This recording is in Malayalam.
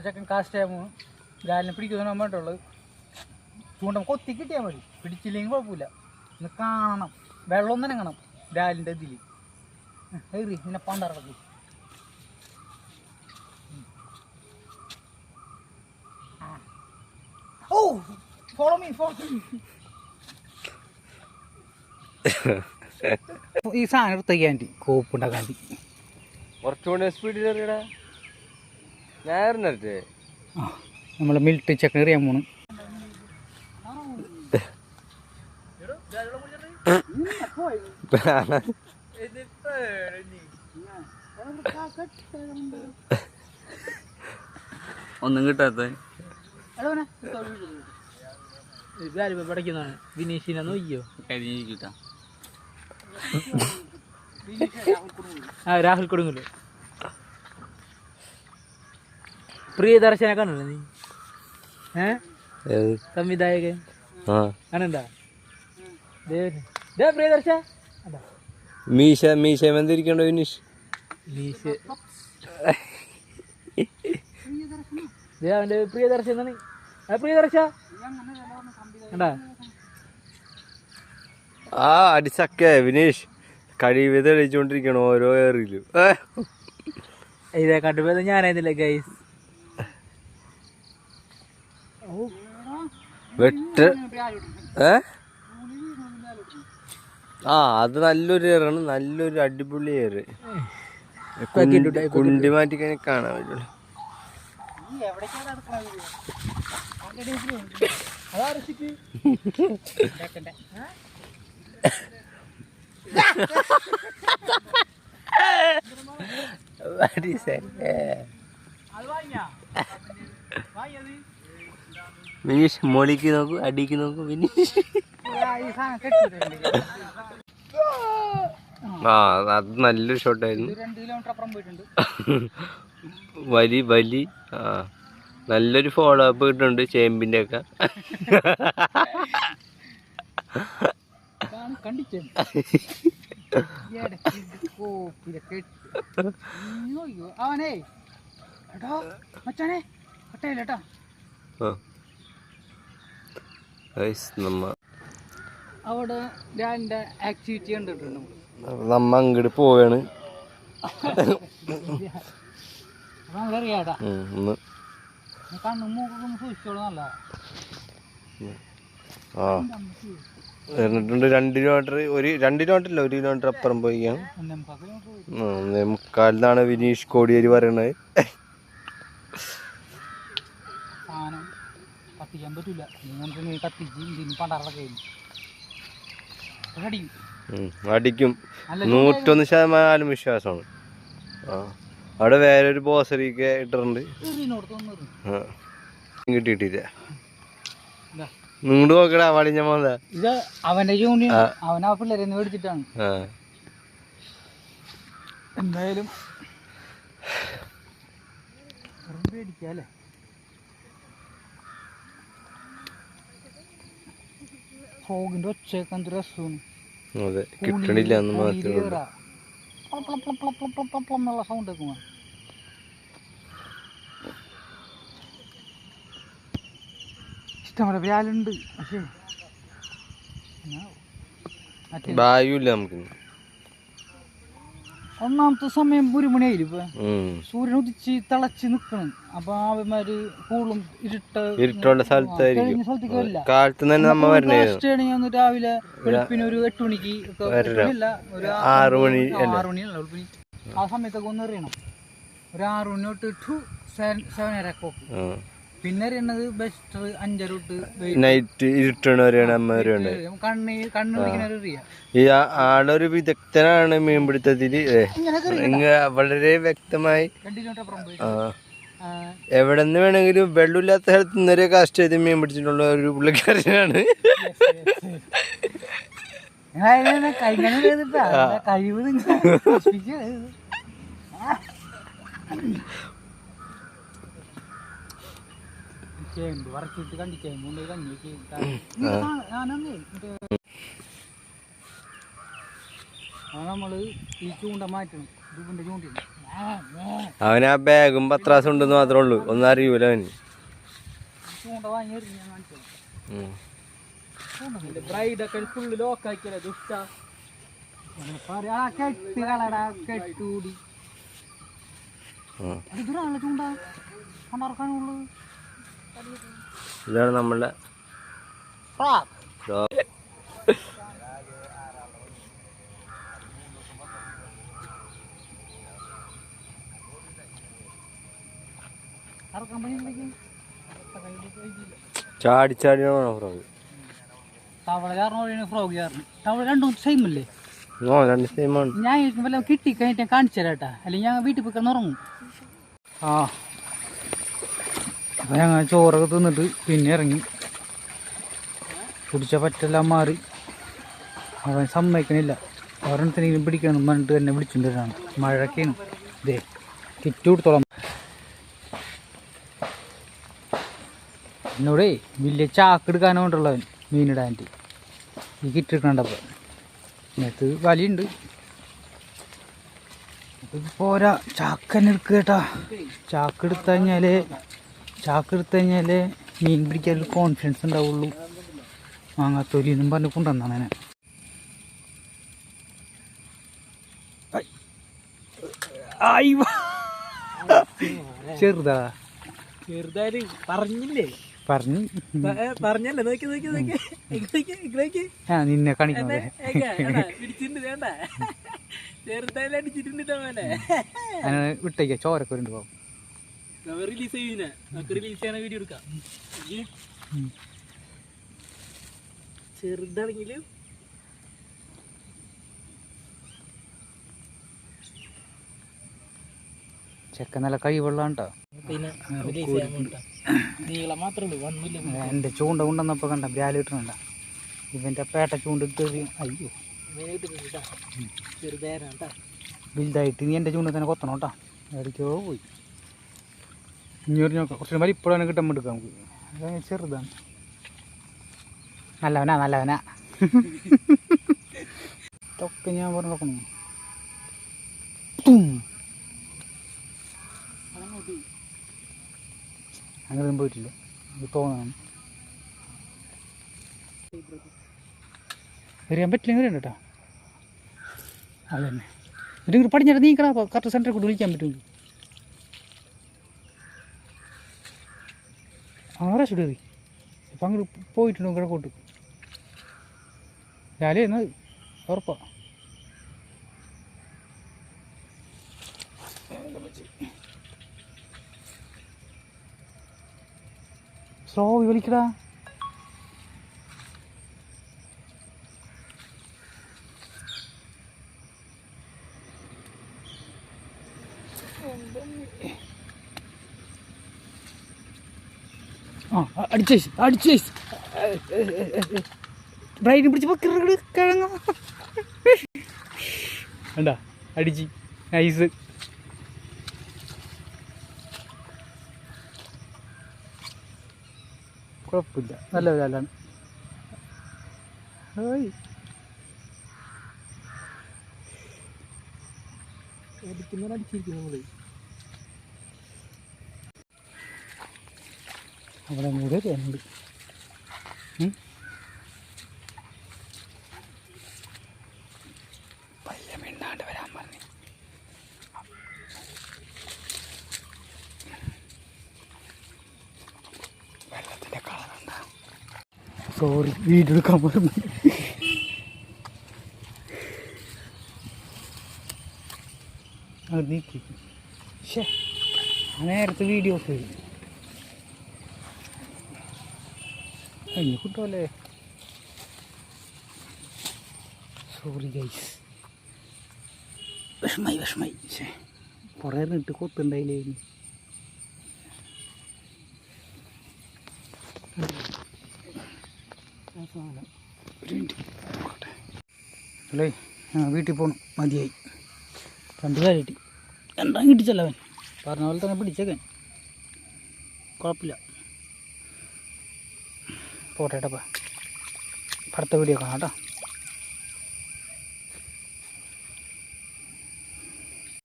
ചെക്കൻ കാസ്റ്റ് ആകുമ്പോൾ ഗാലിനെ പിടിക്കുന്ന വേണ്ടുള്ളത് ചൂണ്ട കൊത്തി കിട്ടിയാൽ മതി, പിടിച്ചില്ലെങ്കിൽ കുഴപ്പമില്ല. ഒന്ന് കാണണം, വെള്ളം തന്നെ കാണണം ഗാലിൻ്റെ ഇതിൽ. ഏറി പിന്നെ പണ്ടറക്കി ഓ ഫോളോ മീ ഈ സാധനം എടുത്തേക്കാൻറ്റി കോപ്പുണ്ടാക്കാൻറ്റി കുറച്ചുകൂടെ സ്പീഡിൽ എറിയടാ. ഞാൻ ആ നമ്മൾ മിലിറ്ററി ചെക്കൻ എറിയാൻ പോണ്. ഒന്നും കിട്ടാത്ത പഠിക്കുന്നതാണ് വിനീഷിനെ നോക്കിയോ കിട്ടാ. ആ രാഹുൽ കൊടുങ്ങല്ലോ. പ്രിയദർശനെ കണ്ടല്ലോ നീ? സംവിധായകൻ കണ്ടാ? പ്രിയദർശ മീശ മീശ വന്നിരിക്കണ്ട വിനീഷ്. അവന്റെ പ്രിയദർശ എന്താണ്? പ്രിയദർശ കണ്ടാ? ആ അടിച്ചക്ക വിനീഷ് കഴിവ് തെളിച്ചോണ്ടിരിക്കണ ഓരോ ഏറിയിലും. ഇതേ കണ്ടുപോയത് ഞാനായിരുന്നില്ല ഗൈസ്. വെട്ട് ആ അത് നല്ലൊരു ഏറാണ്, നല്ലൊരു അടിപൊളി ഏറ്. കുണ്ടി മാറ്റി കഴിഞ്ഞാൽ കാണാൻ പറ്റുള്ളൂ. വിനീഷ് മോളിക്ക് നോക്കൂ, അടിക്ക് നോക്കൂ വിനീഷ്. ആ അത് നല്ലൊരു ഷോട്ടായിരുന്നു. വലി വലി ആ നല്ലൊരു ഫോളോ അപ്പ് കിട്ടുന്നുണ്ട് ചേമ്പിന്റെ ഒക്കെ. അവനേ മച്ചാനെ കട്ടയില്ലേട്ടാ. അവിടെ ഞാൻ്റെ ആക്ടിവിറ്റി കണ്ടിട്ടുണ്ട്. നമ്മ അങ്ങോട്ട് പോവാണ്. അറിയാട്ടാ കണ്ണും മൂക്കൊക്കെ സൂക്ഷിച്ചോളൂ. നല്ല ആ എന്നിട്ടുണ്ട് 2 കിലോമീറ്റർ, 2 കിലോമീറ്റർ 1 കിലോമീറ്റർ അപ്പുറം പോയിക്കാണ്. മുക്കാലിനാണ് വിനീഷ് കോടിയേരി പറയണത്. സാധനം കത്തിക്കാൻ പറ്റൂല, നമുക്ക് കത്തിച്ച് പണ്ടറൊക്കെ അടിക്കും. 101% വിശ്വാസമാണ്. ആ അവിടെ വേറൊരു ബോസറിക്ക് ഇട്ടിട്ടുണ്ട്, കിട്ടിയിട്ടില്ല. നിങ്ങോട്ട് നോക്കടാ വടിഞ്ഞ മോന്താ. ഇത് അവന്റെ ചൂണ്ടി, അവൻ ആ പിള്ളേരെ മേടിച്ചിട്ടാണ്. എന്തായാലും പേടിക്കല്ലേ. ഫോഗിന്റെ ഒച്ചയൊക്കെ എന്ത് രസമാണ്. അതെ കിട്ടണില്ല എന്ന് മാത്രമേ എന്നുള്ള സൗണ്ട് കേൾക്കുമ്പോ ഇഷ്ടംപോലെ വ്യാലുണ്ട്. പക്ഷേ ഭാഗ്യമില്ല നമുക്ക്. ഒന്നാമത്തെ സമയം 1 മണിയായില്ല. ഇപ്പൊ സൂര്യൻ ഉദിച്ച് തിളച്ച് നിക്കണം. അപ്പൊ അവന്മാര് കൂടുതലും ഇരുട്ടുള്ള സ്ഥലത്തായിരിക്കും. കാലത്ത് തന്നെ നമ്മ വരണേ രാവിലെ വെളുപ്പിന് ഒരു 8 മണിക്ക് ഒക്കെ, 6 മണി ആ സമയത്തൊക്കെ ഒന്ന് എറിയണം. ഒരു 6 മണി തൊട്ട് 7:30 o'clock. പിന്നെ എറിയണത് ബെസ്റ്റ് 5:30 തൊട്ട് നൈറ്റ് ഇരുട്ടണ ഈ ആളൊരു വിദഗ്ധനാണ് മീൻപിടുത്തത്തില്. വളരെ വ്യക്തമായി എവിടെ നിന്ന് വേണമെങ്കിലും വെള്ളമില്ലാത്ത സ്ഥലത്ത് നിന്നൊരു കാസ്റ്റ് ചെയ്ത് മീൻ പിടിച്ചിട്ടുള്ള ഒരു പുള്ളിക്കാരനാണ്. കഴിവ് ചേമ്പ് വറച്ചിട്ട് കണ്ടി ചേമ്പുണ്ട് കഞ്ഞിക്ക്. നമ്മള് ഈ ചൂണ്ട മാറ്റണം. ഇതിന്റെ ചൂണ്ടില്ല അവന് ആ ബാഗും പത്രാസും ഉണ്ടെന്ന് മാത്രമേ ഉള്ളൂ, ഒന്നും അറിയൂല അവന്. ചൂണ്ട വാങ്ങി ഞാൻ കാണിച്ചു ബ്രൈഡൊക്കെ ഫുള്ള് ലോക്കാക്കിയല്ലേ ദുഷ്ട കെട്ടി കളടാ കെട്ടൂടി അതിലാണ് ചൂണ്ട കണ്ടറക്കാനുള്ളത്. ഇതാണ് നമ്മളുടെ ചാടി ചാടി ഫ്രോഗ്. തവള കാരണം ഫ്രോഗ് കാരണം തവള രണ്ടും സെയിം അല്ലേ? രണ്ട് സെയിമാണ്. ഞാൻ വല്ല കിട്ടി കഴിഞ്ഞിട്ട് കാണിച്ചു തരാട്ടാ, അല്ലെങ്കിൽ ഞാൻ വീട്ടിൽ പോയി കിടന്നുറങ്ങും. ആ അപ്പം ഞങ്ങൾ ചോറൊക്കെ തിന്നിട്ട് പിന്നെ ഇറങ്ങി. കുടിച്ച പറ്റെല്ലാം മാറി. അവൻ സമ്മതിക്കണില്ല, ഒരെണ്ണത്തിനെങ്കിലും പിടിക്കണം പറഞ്ഞിട്ട് തന്നെ വിളിച്ചിട്ടുണ്ടാണ്. മഴയൊക്കെയാണ്. ഇതേ കിറ്റ് കൊടുത്തോളാം. എന്നോടേ വലിയ ചാക്ക് എടുക്കാനോണ്ടുള്ളവൻ മീനിടാനായിട്ട് ഈ കിറ്റ് എടുക്കണ്ടപ്പോൾ ഇതിനകത്ത് വലിയുണ്ട്. പോരാ, ചാക്ക് തന്നെ എടുക്കുക കേട്ടാ. ചാക്ക് എടുത്തു കഴിഞ്ഞാലേ മീൻ പിടിക്കാൻ ഒരു കോൺഫിഡൻസ് ഉണ്ടാവുള്ളൂ. മാങ്ങാത്തൊലി എന്നും പറഞ്ഞ് കൊണ്ടുവന്നാണ് ഞാൻ. ചെറുതാ ചെറുതായാലും പറഞ്ഞില്ലേ, പറഞ്ഞല്ലേ നോക്കി നോക്കി നോക്കി ആ നിന്നെ കാണിക്കുന്നത് വേണ്ട ചെറുതായാലും അടിച്ചിട്ടുണ്ട് മോനെ. വിട്ടേക്ക ചോരൊക്കെ വരുന്നുണ്ട് പോകും. റിലീസ് ചെയ്യുന്ന നമുക്ക് റിലീസ് ചെയ്യാൻ വീഡിയോ എടുക്കാം. ചെറുതാണെങ്കിലും ചെക്ക നല്ല കഴിവുള്ളതാണ് കേട്ടോ. പിന്നെ നീളം മാത്രമേ ഉള്ളൂ, ഒന്നുമില്ല. എൻ്റെ ചൂണ്ട കൊണ്ടുവന്നപ്പോൾ കണ്ട ബ്രാല് കിട്ടണണ്ട. ഇവൻ്റെ പേട്ട ചൂണ്ടിട്ട് അയ്യോ ചെറുതായിട്ടാ വലുതായിട്ട് നീ എൻ്റെ ചൂണ്ട തന്നെ കൊത്തണം കേട്ടോ. എവിടേക്കോ പോയി. ഇഞ്ഞൊരു നോക്കാം, കുറച്ച് വലിപ്പോഴാണ് കിട്ടാൻ എടുക്കാം നമുക്ക്. ചെറുതാണ്. നല്ലവനാ തൊക്കെ ഞാൻ പറഞ്ഞു നോക്കണം. അങ്ങനെയൊന്നും പോയിട്ടില്ല, ഇത് തോന്നണം. എറിയാൻ പറ്റില്ലെങ്കിൽ കേട്ടോ. അത് തന്നെ ഒരു പടിഞ്ഞാറ് നീക്കണം. അപ്പോൾ കറക്റ്റ് സെൻറ്ററിൽ കൂടി വിളിക്കാൻ പറ്റും. അങ്ങനെ ചുടറി അപ്പം അങ്ങോട്ട് പോയിട്ടുണ്ടോ കിഴക്കോട്ട് രാവിലെ എന്നാൽ ഉറപ്പാ. സ്ലോ വലിക്കടാ. അടിച്ചേസ് ബ്രൈഡിനെ പിടിച്ച് കിഴങ്ങ വേണ്ട അടിച്ച് നൈസ്. കുഴപ്പമില്ല, നല്ല കാലാണ്. അടിച്ചിരിക്കും നമ്മള്. അവിടെ കൂടെ ഉണ്ട്. പയ്യ മിണ്ടാണ്ട് വരാൻ പറഞ്ഞു. വെള്ളത്തിൻ്റെ കളറുണ്ടാ. സോറി, വീഡിയോ എടുക്കാൻ പറഞ്ഞു. അത് നീക്കി നേരത്തെ വീഡിയോസ് വരും. അതിന് കിട്ടുമല്ലേ. സോറി ഗൈസ്, വിഷമായി കുറേ നിട്ട് കൊത്തുണ്ടായില്ലേ. അല്ലേ വീട്ടിൽ പോകണം, മതിയായി. 2 കാര്യം രണ്ടാം കിട്ടിച്ചല്ലവൻ പറഞ്ഞ പോലെ തന്നെ പിടിച്ചേക്കൻ. കുഴപ്പമില്ല, പോട്ടെ അടുത്ത വീഡിയോ കാണാം കേട്ടോ.